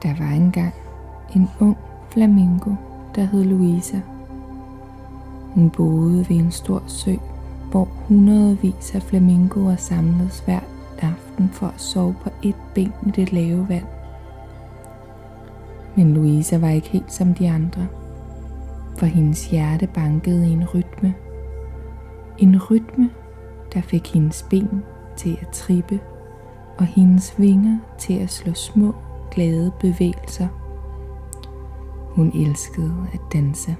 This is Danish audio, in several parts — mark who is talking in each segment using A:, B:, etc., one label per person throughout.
A: Der var engang en ung flamingo, der hed Louisa. Hun boede ved en stor sø, hvor hundredvis af flamingoer samledes hver aften for at sove på et ben i det lave vand. Men Louisa var ikke helt som de andre, for hendes hjerte bankede i en rytme. En rytme, der fik hendes ben til at trippe og hendes vinger til at slå små, glade bevægelser. Hun elskede at danse.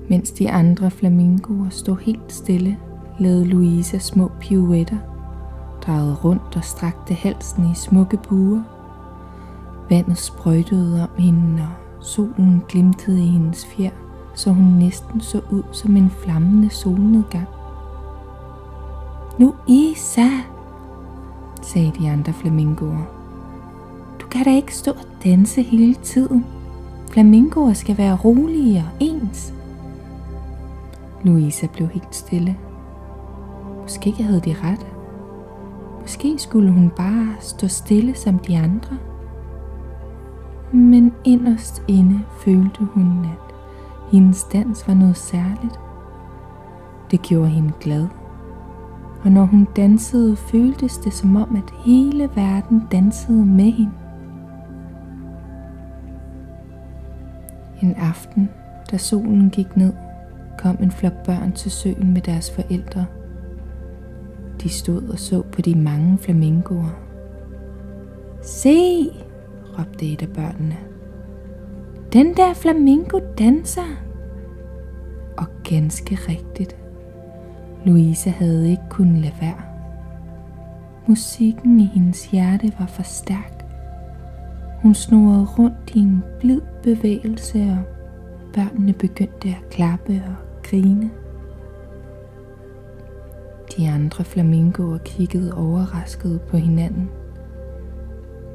A: Mens de andre flamingoer stod helt stille, lavede Louisa små pirouetter, drejede rundt og strakte halsen i smukke buer. Vandet sprøjtede om hende, og solen glimtede i hendes fjer, så hun næsten så ud som en flammende solnedgang. Louisa, sagde de andre flamingoer. Du kan da ikke stå og danse hele tiden. Flamingoer skal være rolige og ens. Louisa blev helt stille. Måske havde de ret. Måske skulle hun bare stå stille som de andre. Men inderst inde følte hun, at hendes dans var noget særligt. Det gjorde hende glad. Og når hun dansede, føltes det som om, at hele verden dansede med hende. En aften, da solen gik ned, kom en flok børn til søen med deres forældre. De stod og så på de mange flamingoer. Se, råbte et af børnene. Den der flamingo danser. Og ganske rigtigt. Louisa havde ikke kunnet lade være. Musikken i hendes hjerte var for stærk. Hun snurrede rundt i en blid bevægelse, og børnene begyndte at klappe og grine. De andre flamingoer kiggede overrasket på hinanden.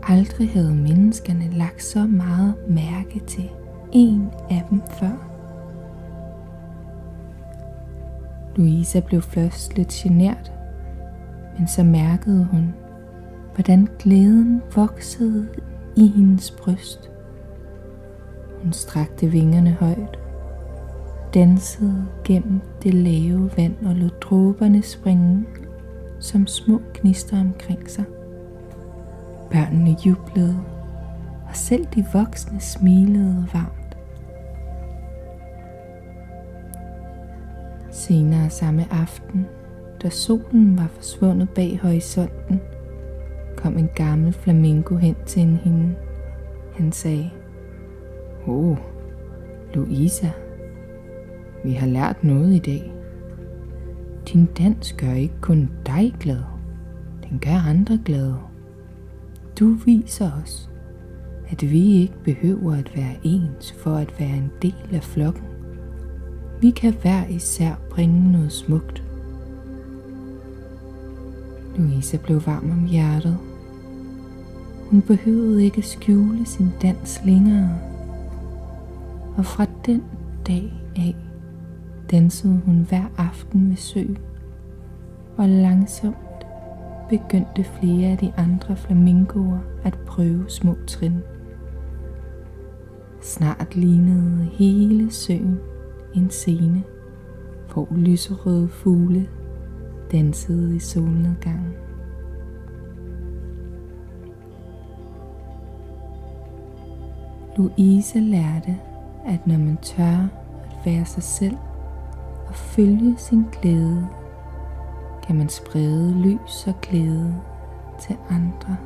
A: Aldrig havde menneskerne lagt så meget mærke til en af dem før. Louisa blev først lidt genert, men så mærkede hun, hvordan glæden voksede i hendes bryst. Hun strakte vingerne højt, dansede gennem det lave vand og lod dråberne springe som små gnister omkring sig. Børnene jublede, og selv de voksne smilede varmt. Senere samme aften, da solen var forsvundet bag horisonten, kom en gammel flamingo hen til hende. Han sagde, Louisa, vi har lært noget i dag. Din dans gør ikke kun dig glad, den gør andre glade. Du viser os, at vi ikke behøver at være ens for at være en del af flokken. Vi kan hver især bringe noget smukt. Louisa blev varm om hjertet. Hun behøvede ikke skjule sin dans længere. Og fra den dag af dansede hun hver aften ved søen. Og langsomt begyndte flere af de andre flamingoer at prøve små trin. Snart lignede hele søen en scene, hvor lyserøde fugle dansede i solnedgangen. Louisa lærte, at når man tør at være sig selv og følge sin glæde, kan man sprede lys og glæde til andre.